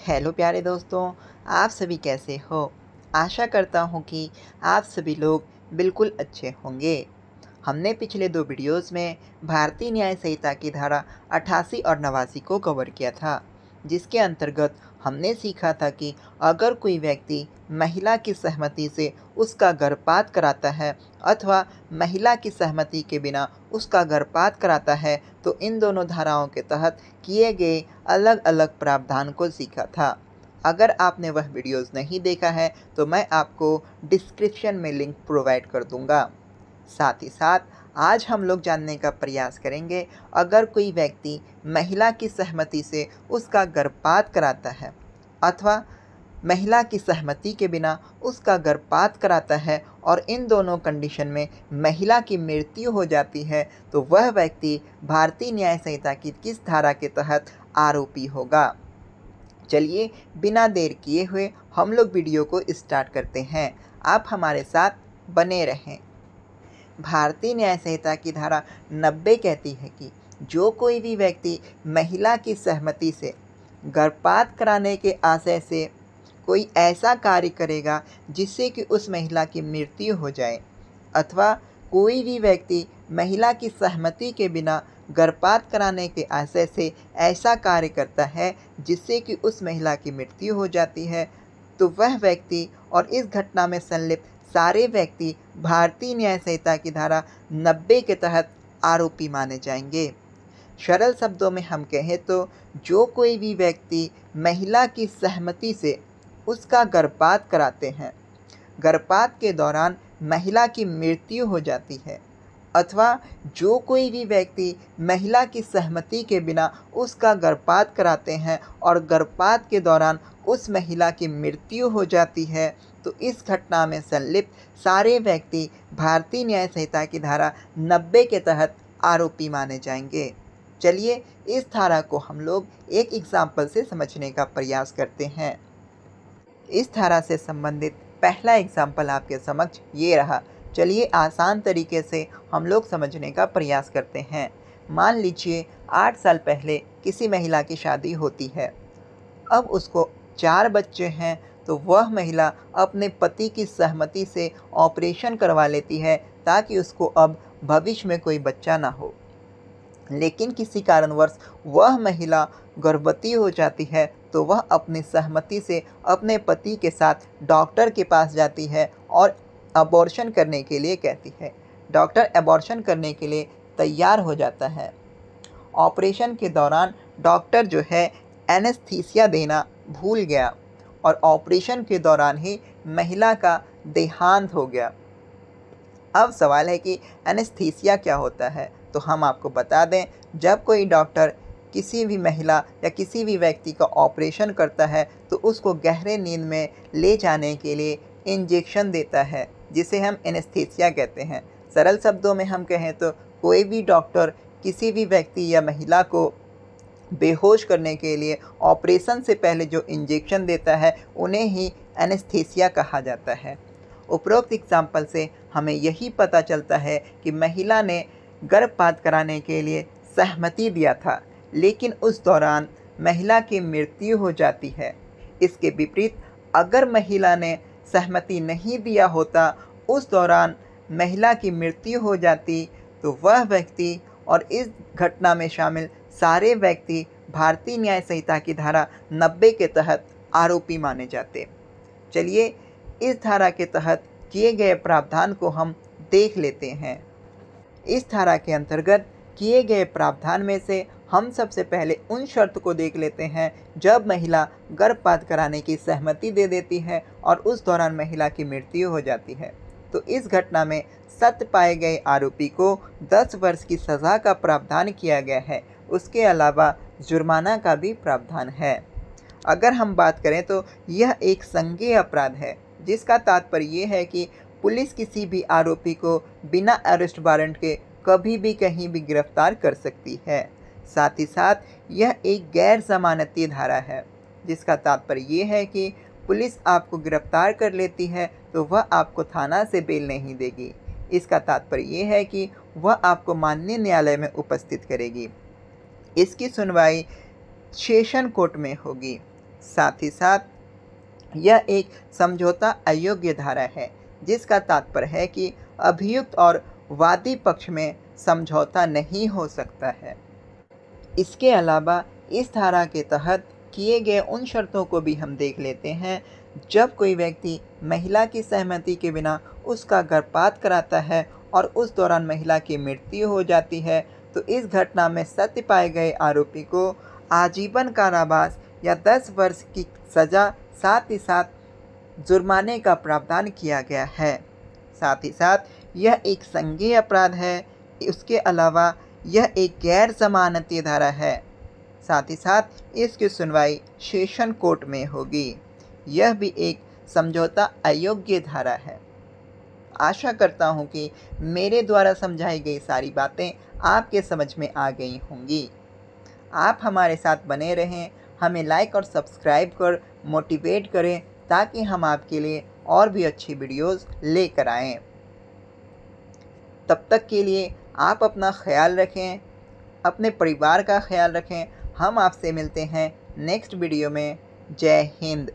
Hello प्यारे दोस्तों, आप सभी कैसे हो? आशा करता हूँ कि आप सभी लोग बिल्कुल अच्छे होंगे। हमने पिछले 2 वीडियोज़ में भारतीय न्याय संहिता की धारा 88 और 89 को कवर किया था, जिसके अंतर्गत हमने सीखा था कि अगर कोई व्यक्ति महिला की सहमति से उसका गर्भपात कराता है अथवा महिला की सहमति के बिना उसका गर्भपात कराता है, तो इन दोनों धाराओं के तहत किए गए अलग-अलग प्रावधान को सीखा था। अगर आपने वह वीडियोज़ नहीं देखा है, तो मैं आपको डिस्क्रिप्शन में लिंक प्रोवाइड कर दूँगा। साथ ही साथ आज हम लोग जानने का प्रयास करेंगे, अगर कोई व्यक्ति महिला की सहमति से उसका गर्भपात कराता है अथवा महिला की सहमति के बिना उसका गर्भपात कराता है और इन दोनों कंडीशन में महिला की मृत्यु हो जाती है, तो वह व्यक्ति भारतीय न्याय संहिता की किस धारा के तहत आरोपी होगा। चलिए बिना देर किए हुए हम लोग वीडियो को स्टार्ट करते हैं। आप हमारे साथ बने रहें। भारतीय न्याय संहिता की धारा 90 कहती है कि जो कोई भी व्यक्ति महिला की सहमति से गर्भपात कराने के आशय से कोई ऐसा कार्य करेगा जिससे कि उस महिला की मृत्यु हो जाए अथवा कोई भी व्यक्ति महिला की सहमति के बिना गर्भपात कराने के आशय से ऐसा कार्य करता है जिससे कि उस महिला की मृत्यु हो जाती है, तो वह व्यक्ति और इस घटना में संलिप्त सारे व्यक्ति भारतीय न्याय संहिता की धारा 90 के तहत आरोपी माने जाएंगे। सरल शब्दों में हम कहें तो जो कोई भी व्यक्ति महिला की सहमति से उसका गर्भपात कराते हैं, गर्भपात के दौरान महिला की मृत्यु हो जाती है अथवा जो कोई भी व्यक्ति महिला की सहमति के बिना उसका गर्भपात कराते हैं और गर्भपात के दौरान उस महिला की मृत्यु हो जाती है, तो इस घटना में संलिप्त सारे व्यक्ति भारतीय न्याय संहिता की धारा 90 के तहत आरोपी माने जाएंगे। चलिए इस धारा को हम लोग एक एग्जाम्पल से समझने का प्रयास करते हैं। इस धारा से संबंधित पहला एग्जाम्पल आपके समक्ष ये रहा। चलिए आसान तरीके से हम लोग समझने का प्रयास करते हैं। मान लीजिए 8 साल पहले किसी महिला की शादी होती है। अब उसको 4 बच्चे हैं, तो वह महिला अपने पति की सहमति से ऑपरेशन करवा लेती है ताकि उसको अब भविष्य में कोई बच्चा ना हो। लेकिन किसी कारणवश वह महिला गर्भवती हो जाती है, तो वह अपनी सहमति से अपने पति के साथ डॉक्टर के पास जाती है और अबॉर्शन करने के लिए कहती है। डॉक्टर अबॉर्शन करने के लिए तैयार हो जाता है। ऑपरेशन के दौरान डॉक्टर जो है एनेस्थीसिया देना भूल गया और ऑपरेशन के दौरान ही महिला का देहांत हो गया। अब सवाल है कि एनेस्थीसिया क्या होता है, तो हम आपको बता दें, जब कोई डॉक्टर किसी भी महिला या किसी भी व्यक्ति का ऑपरेशन करता है तो उसको गहरे नींद में ले जाने के लिए इंजेक्शन देता है, जिसे हम एनेस्थीसिया कहते हैं। सरल शब्दों में हम कहें तो कोई भी डॉक्टर किसी भी व्यक्ति या महिला को बेहोश करने के लिए ऑपरेशन से पहले जो इंजेक्शन देता है उन्हें ही एनेस्थीसिया कहा जाता है। उपरोक्त एग्जाम्पल से हमें यही पता चलता है कि महिला ने गर्भपात कराने के लिए सहमति दिया था, लेकिन उस दौरान महिला की मृत्यु हो जाती है। इसके विपरीत अगर महिला ने सहमति नहीं दिया होता, उस दौरान महिला की मृत्यु हो जाती, तो वह व्यक्ति और इस घटना में शामिल सारे व्यक्ति भारतीय न्याय संहिता की धारा 90 के तहत आरोपी माने जाते। चलिए इस धारा के तहत किए गए प्रावधान को हम देख लेते हैं। इस धारा के अंतर्गत किए गए प्रावधान में से हम सबसे पहले उन शर्त को देख लेते हैं जब महिला गर्भपात कराने की सहमति दे देती है और उस दौरान महिला की मृत्यु हो जाती है। तो इस घटना में सत्य पाए गए आरोपी को 10 वर्ष की सज़ा का प्रावधान किया गया है। उसके अलावा जुर्माना का भी प्रावधान है। अगर हम बात करें तो यह एक संज्ञेय अपराध है, जिसका तात्पर्य ये है कि पुलिस किसी भी आरोपी को बिना अरेस्ट वारंट के कभी भी कहीं भी गिरफ्तार कर सकती है। साथ ही साथ यह एक गैर जमानती धारा है, जिसका तात्पर्य ये है कि पुलिस आपको गिरफ्तार कर लेती है तो वह आपको थाना से बेल नहीं देगी। इसका तात्पर्य ये है कि वह आपको माननीय न्यायालय में उपस्थित करेगी। इसकी सुनवाई सेशन कोर्ट में होगी। साथ ही साथ यह एक समझौता अयोग्य धारा है, जिसका तात्पर्य है कि अभियुक्त और वादी पक्ष में समझौता नहीं हो सकता है। इसके अलावा इस धारा के तहत किए गए उन शर्तों को भी हम देख लेते हैं, जब कोई व्यक्ति महिला की सहमति के बिना उसका गर्भपात कराता है और उस दौरान महिला की मृत्यु हो जाती है, तो इस घटना में सत्य पाए गए आरोपी को आजीवन कारावास या 10 वर्ष की सज़ा, साथ ही साथ जुर्माने का प्रावधान किया गया है। साथ ही साथ यह एक संज्ञेय अपराध है। उसके अलावा यह एक गैर जमानती धारा है। साथ ही साथ इसकी सुनवाई सेशन कोर्ट में होगी। यह भी एक समझौता अयोग्य धारा है। आशा करता हूँ कि मेरे द्वारा समझाई गई सारी बातें आपके समझ में आ गई होंगी। आप हमारे साथ बने रहें, हमें लाइक और सब्सक्राइब कर मोटिवेट करें, ताकि हम आपके लिए और भी अच्छी वीडियोस लेकर आएँ। तब तक के लिए आप अपना ख्याल रखें, अपने परिवार का ख्याल रखें। हम आपसे मिलते हैं नेक्स्ट वीडियो में। जय हिंद।